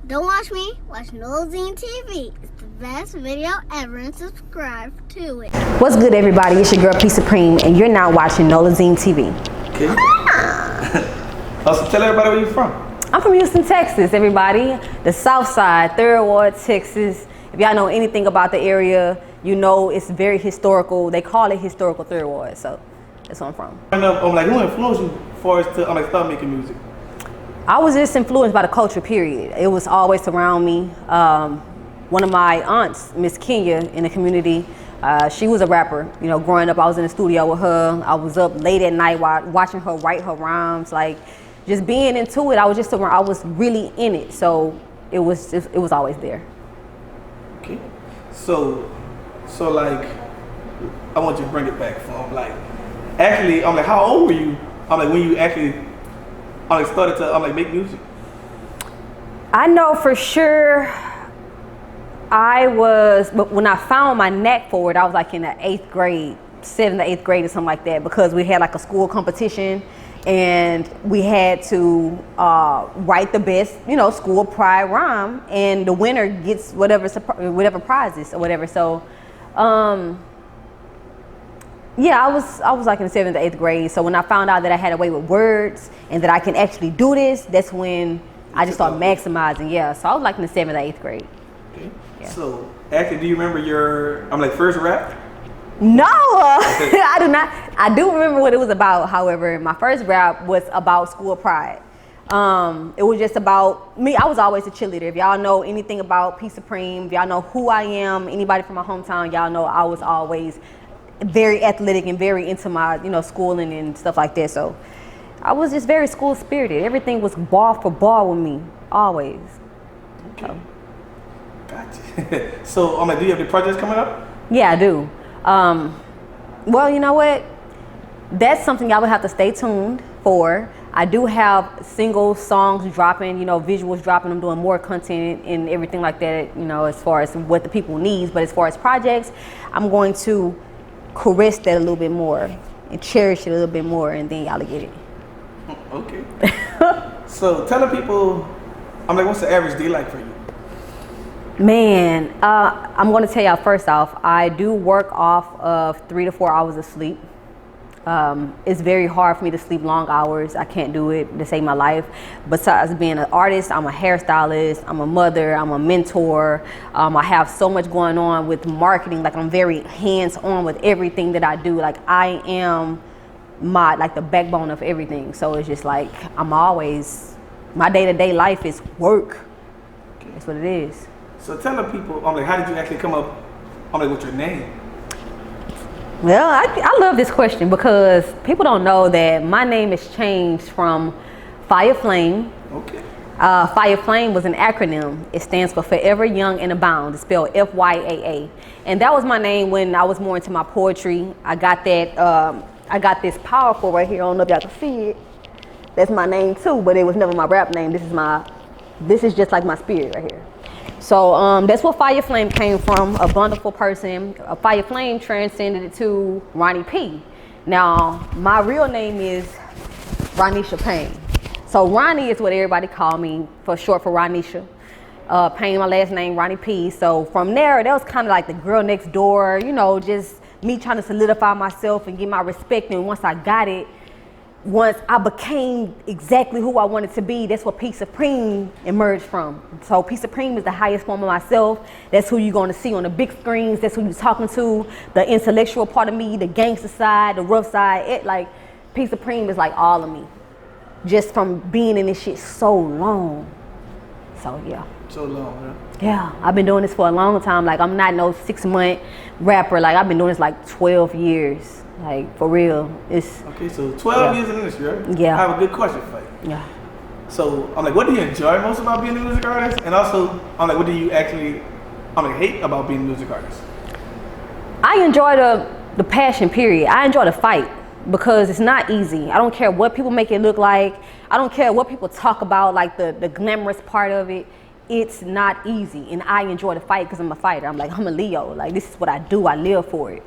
Don't watch me, watch Nolazine TV. It's the best video ever and subscribe to it. What's good, everybody? It's your girl P Supreme and you're now watching Nolazine TV. Okay. Also, tell everybody where you're from. I'm from Houston, Texas, everybody. The South Side, 3rd Ward, Texas. If y'all know anything about the area, you know it's very historical. They call it historical 3rd Ward, so that's where I'm from. Who influenced you for us to start making music? I was just influenced by the culture, period. It was always around me. One of my aunts, Miss Kenya, in the community, she was a rapper. You know, growing up, I was in the studio with her. I was up late at night watching her write her rhymes. Like, just being into it, I was really in it. So it was always there. Okay. So like, I want you to bring it back from how old were you? When you actually started to make music? I know for sure but when I found my knack for it, I was like in the 8th grade, 7th to 8th grade or something like that, because we had like a school competition and we had to write the best, school pride rhyme, and the winner gets whatever prizes or whatever. So, yeah, I was like in the 7th to 8th grade. So when I found out that I had a way with words and that I can actually do this, that's when I just started maximizing. Yeah, so I was like in the 7th to 8th grade. Okay. Yeah. So actually, do you remember your first rap? No, I do not. I do remember what it was about. However, my first rap was about school pride. It was just about me. I was always a cheerleader. If y'all know anything about P Supreme, if y'all know who I am, anybody from my hometown, y'all know I was always very athletic and very into my, schooling and stuff like that. So I was just very school spirited. Everything was ball for ball with me, always. Okay. So. Gotcha. So, do you have any projects coming up? Yeah, I do. Well, you know what? That's something y'all would have to stay tuned for. I do have single songs dropping, visuals dropping. I'm doing more content and everything like that, as far as what the people need. But as far as projects, I'm going to caress that a little bit more and cherish it a little bit more, and then y'all will get it. Okay. So tell the people, what's the average day like for you? Man, I'm going to tell y'all first off, I do work off of 3 to 4 hours of sleep. It's very hard for me to sleep long hours. I can't do it to save my life. Besides being an artist, I'm a hairstylist, I'm a mother, I'm a mentor. I have so much going on with marketing. Like, I'm very hands-on with everything that I do. Like, I am the backbone of everything. So it's just like, my day-to-day life is work. Okay. That's what it is. So tell the people, how did you actually come up with your name? Well, I love this question because people don't know that my name has changed from Fire Flame. Okay. Fire Flame was an acronym. It stands for Forever Young and Abound. It's spelled FYAA. And that was my name when I was more into my poetry. I got this powerful right here. I don't know if y'all can see it. That's my name too, but it was never my rap name. This is just like my spirit right here. So that's what Fire Flame came from, a wonderful person. Fire Flame transcended it to Ronnie P. Now, my real name is Ronisha Payne. So Ronnie is what everybody call me, for short for Ronisha. Payne, my last name, Ronnie P. So from there, that was kind of like the girl next door, just me trying to solidify myself and get my respect. And once I got it, once I became exactly who I wanted to be, that's what P Supreme emerged from. So P Supreme is the highest form of myself. That's who you're going to see on the big screens. That's who you're talking to. The intellectual part of me, the gangster side, the rough side. P Supreme is like all of me, just from being in this shit so long. So yeah. So long, huh? Yeah, I've been doing this for a long time. Like, I'm not no 6-month rapper. Like, I've been doing this like 12 years. Like, for real. Okay, so 12 years in the industry, right? Yeah. I have a good question for you. Yeah. So, what do you enjoy most about being a music artist? And also, what do you actually, hate about being a music artist? I enjoy the passion, period. I enjoy the fight because it's not easy. I don't care what people make it look like. I don't care what people talk about, like the glamorous part of it. It's not easy. And I enjoy the fight because I'm a fighter. I'm a Leo. Like, this is what I do. I live for it.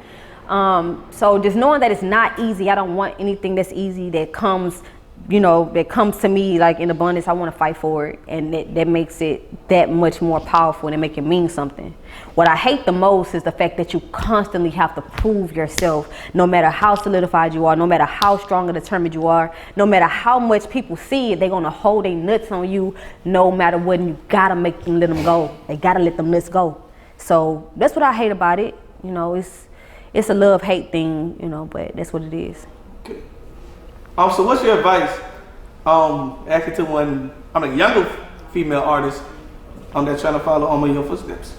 So just knowing that it's not easy, I don't want anything that's easy that comes that comes to me like in abundance, I want to fight for it, and that makes it that much more powerful and it make it mean something. What I hate the most is the fact that you constantly have to prove yourself, no matter how solidified you are, no matter how strong and determined you are, no matter how much people see it, they're gonna hold their nuts on you no matter what, and you gotta make them let them go. They gotta let them nuts go. So that's what I hate about it. It's a love-hate thing, but that's what it is. Okay. So what's your advice, actually to younger female artists, that's trying to follow in your footsteps?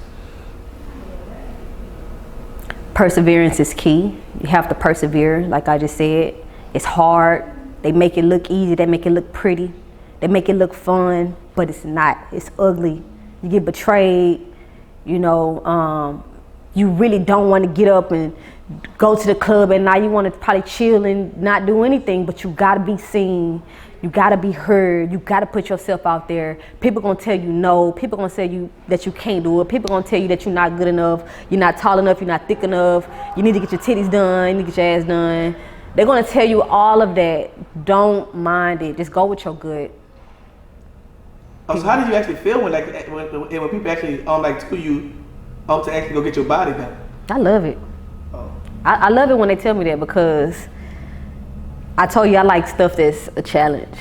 Perseverance is key. You have to persevere, like I just said. It's hard. They make it look easy. They make it look pretty. They make it look fun, but it's not. It's ugly. You get betrayed. You really don't want to get up and go to the club, and now you want to probably chill and not do anything, but you gotta be seen, you gotta be heard, you gotta put yourself out there. People gonna tell you no, people gonna tell you that you can't do it, people gonna tell you that you're not good enough, you're not tall enough, you're not thick enough, you need to get your titties done, you need to get your ass done. They're gonna tell you all of that. Don't mind it, just go with your gut. So how did you actually feel when people actually to you to actually go get your body done? I love it. I love it when they tell me that, because I told you I like stuff that's a challenge.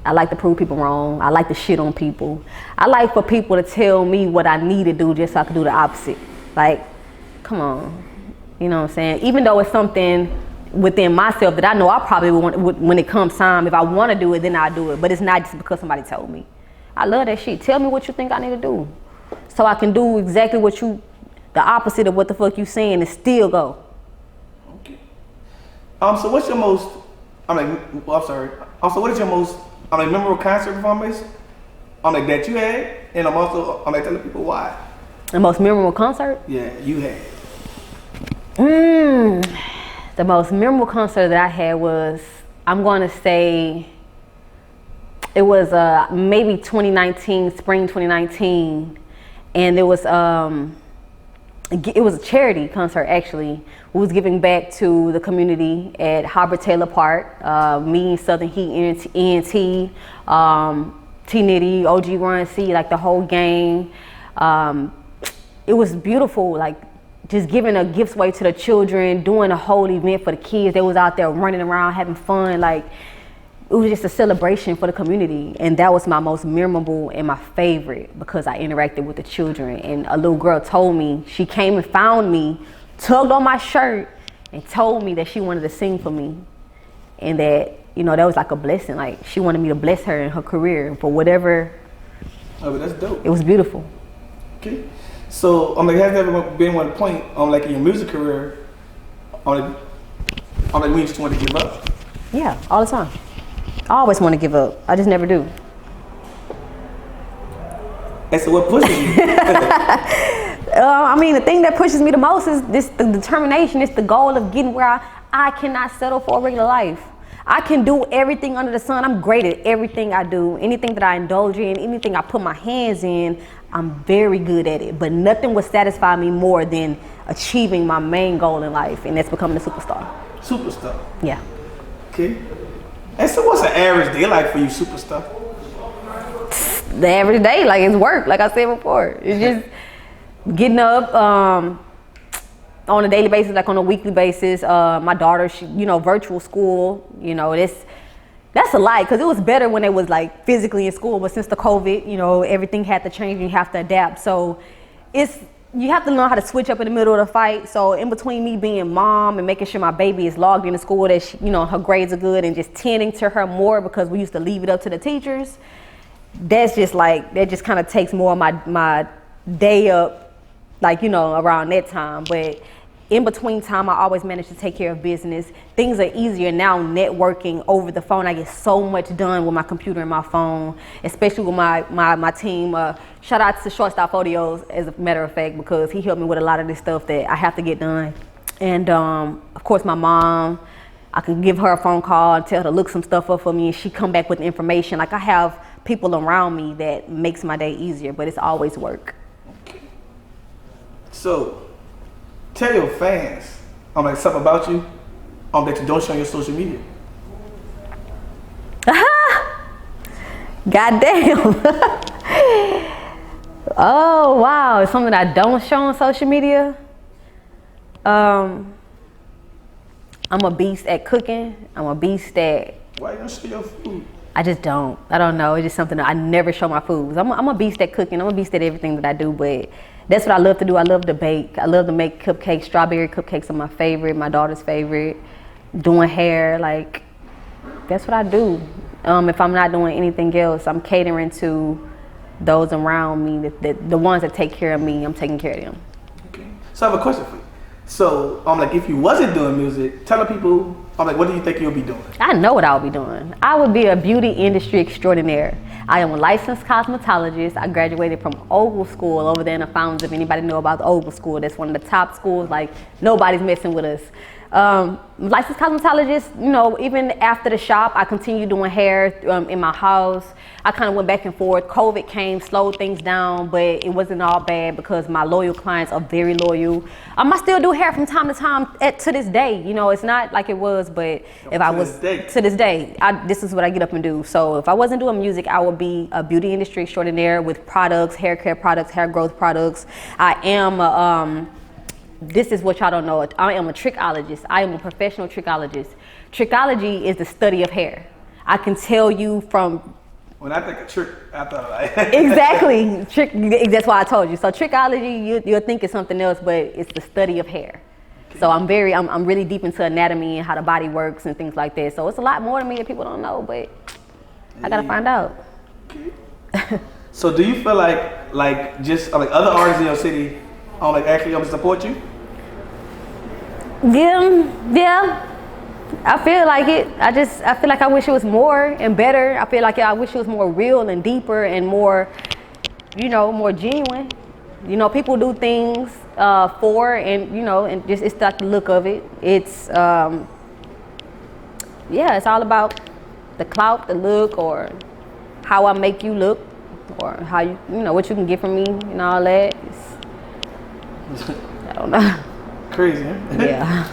I like to prove people wrong. I like to shit on people. I like for people to tell me what I need to do just so I can do the opposite. Like, come on. You know what I'm saying? Even though it's something within myself that I know I probably want, when it comes time, if I want to do it, then I'll do it. But it's not just because somebody told me. I love that shit. Tell me what you think I need to do, so I can do exactly the opposite of what the fuck you saying, and still go. Okay. So what's your most, what is your most, memorable concert performance, that you had? And I'm also, telling people why. The most memorable concert? Yeah, you had. The most memorable concert that I had was, I'm going to say, it was maybe 2019, spring 2019, and it was a charity concert actually. We was giving back to the community at Harbor Taylor Park. Me, Southern Heat, ENT, T-Nitty, OG Run C, like the whole gang. It was beautiful, like just giving a gifts away to the children, doing a whole event for the kids. They was out there running around having fun, like it was just a celebration for the community. And that was my most memorable and my favorite, because I interacted with the children. And a little girl told me, she came and found me, tugged on my shirt, and told me that she wanted to sing for me. And that, that was like a blessing. Like, she wanted me to bless her in her career for whatever. Oh, but that's dope. It was beautiful. Okay. So, has there ever been one point, in your music career, when you just wanted to give up? Yeah, all the time. I always want to give up. I just never do. And so what pushes you? The thing that pushes me the most is the determination. It's the goal of getting where I cannot settle for a regular life. I can do everything under the sun. I'm great at everything I do. Anything that I indulge in, anything I put my hands in, I'm very good at it. But nothing would satisfy me more than achieving my main goal in life, and that's becoming a superstar. Superstar? Yeah. Okay. And so what's an average day like for you, superstar? The average day, like, it's work, like I said before. It's just getting up on a daily basis, like on a weekly basis. My daughter, she, virtual school, that's a lie, because it was better when it was like physically in school, but since the COVID, everything had to change and you have to adapt. So you have to learn how to switch up in the middle of the fight. So in between me being mom and making sure my baby is logged into school, that she, her grades are good, and just tending to her more, because we used to leave it up to the teachers. That just kind of takes more of my day up, around that time. But in between time, I always manage to take care of business. Things are easier now networking over the phone. I get so much done with my computer and my phone, especially with my team. Shout out to Shortstop Photos, as a matter of fact, because he helped me with a lot of this stuff that I have to get done. And of course, my mom, I can give her a phone call and tell her to look some stuff up for me, and she come back with the information. Like, I have people around me that makes my day easier, but it's always work. Okay. So, tell your fans, something about you, that you don't show on your social media. Goddamn. Oh wow, something I don't show on social media. I'm a beast at cooking. I'm a beast at. Why you don't show your food? I just don't. I don't know. It's just something that I never show my foods. I'm a beast at cooking. I'm a beast at everything that I do, but that's what I love to do. I love to bake. I love to make cupcakes. Strawberry cupcakes are my favorite, my daughter's favorite. Doing hair, like, that's what I do. If I'm not doing anything else, I'm catering to those around me, the ones that take care of me, I'm taking care of them. Okay. So I have a question for you. So I'm like, if you wasn't doing music, tell the people, I'm like, what do you think you'll be doing? I know what I would be doing. I would be a beauty industry extraordinaire. I am a licensed cosmetologist. I graduated from Ogle School over there in the Fountains. If anybody know about the Ogle School, that's one of the top schools. Like, nobody's messing with us. Licensed cosmetologist, you know, even after the shop, I continued doing hair in my house. I kind of went back and forth. COVID came, slowed things down, but it wasn't all bad because my loyal clients are very loyal. I still do hair from time to time to this day. You know, it's not like it was, but if I was to this day, this is what I get up and do. So if I wasn't doing music, I would be a beauty industry extraordinaire with products, hair care products, hair growth products. I am this is what y'all don't know. I am a trichologist. I am a professional trichologist. Trichology is the study of hair. I can tell you from... When I think of trick, I thought like... Exactly. That's why I told you. So trichology, you'll think it's something else, but it's the study of hair. Okay. So I'm really deep into anatomy and how the body works and things like that. So it's a lot more to me that people don't know, but I gotta find out. Okay. So do you feel like just like other artists in your city actually support you? Yeah, I feel like it. I feel like I wish it was more and better. I feel like I wish it was more real and deeper and more, you know, more genuine. You know, people do things for and, you know, and just, it's like the look of it. It's, yeah, it's all about the clout, the look, or how I make you look, or how you know, what you can get from me and all that. I don't know. Crazy, huh? Yeah.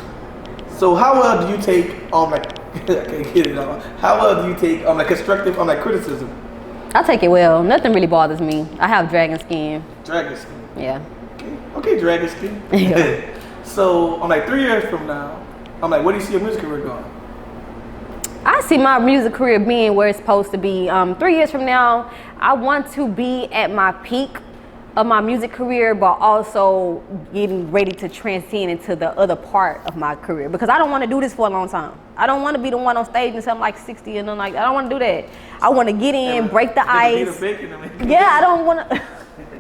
So how well do you take I can't get it all. How well do you take constructive criticism? I take it well. Nothing really bothers me. I have dragon skin. Dragon skin. Yeah. Okay, dragon skin. Yeah. So 3 years from now, where do you see your music career going? I see my music career being where it's supposed to be. 3 years from now, I want to be at my peak of my music career, but also getting ready to transcend into the other part of my career, because I don't want to do this for a long time. I don't want to be the one on stage until I'm like 60 and I'm like, I don't want to do that. I want to get in, break the ice. Yeah, I don't want to.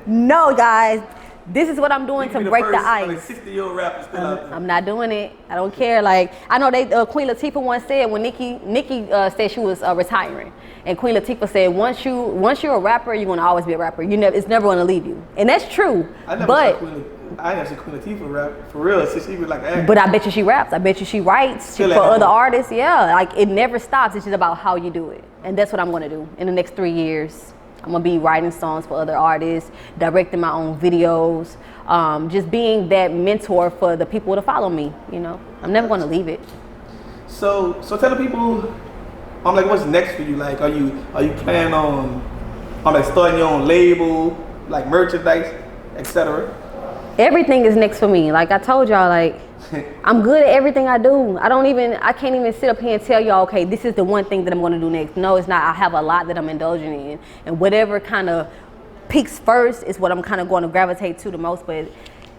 No, guys, this is what I'm doing to break the ice. 60-year-old rapper still out there. I'm not doing it. I don't care. Like, I know Queen Latifah once said when Nikki said she was retiring, and Queen Latifah said once you're a rapper, you're gonna always be a rapper. It's never gonna leave you, and that's true. I never seen Queen Latifah rap for real. Since she was like an actor. But I bet you she raps. I bet you she writes for other artists. Yeah, like it never stops. It's just about how you do it, and that's what I'm gonna do in the next 3 years. I'm gonna be writing songs for other artists, directing my own videos, just being that mentor for the people to follow me. You know, I'm never gonna leave it. So tell the people, what's next for you? Like, are you planning on starting your own label, like merchandise, etc.? Everything is next for me. Like I told y'all, like I'm good at everything I do. I can't even sit up here and tell y'all, okay, this is the one thing that I'm gonna do next. No, it's not. I have a lot that I'm indulging in, and whatever kind of peaks first is what I'm kind of going to gravitate to the most. But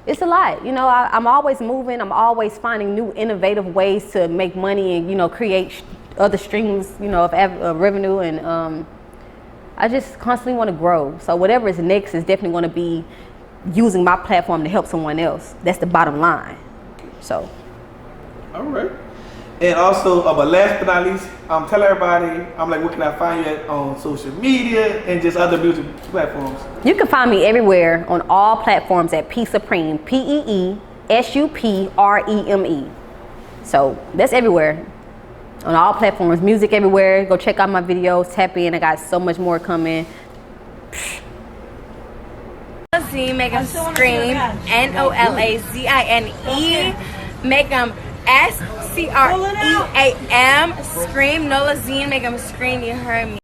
it's a lot, you know. I'm always moving. I'm always finding new innovative ways to make money and, you know, create other streams, you know, of revenue, and I just constantly want to grow. So whatever is next is definitely going to be using my platform to help someone else. That's the bottom line. So. All right. And also, but last but not least, tell everybody, where can I find you at on social media and just other music platforms? You can find me everywhere on all platforms at P Supreme, PeeSupreme. So that's everywhere. On all platforms, music everywhere. Go check out my videos, tap in. I got so much more coming. Nolazine, make them scream. Nolazine. Make them SCREAM. Scream. Nolazine, make them scream. You heard me.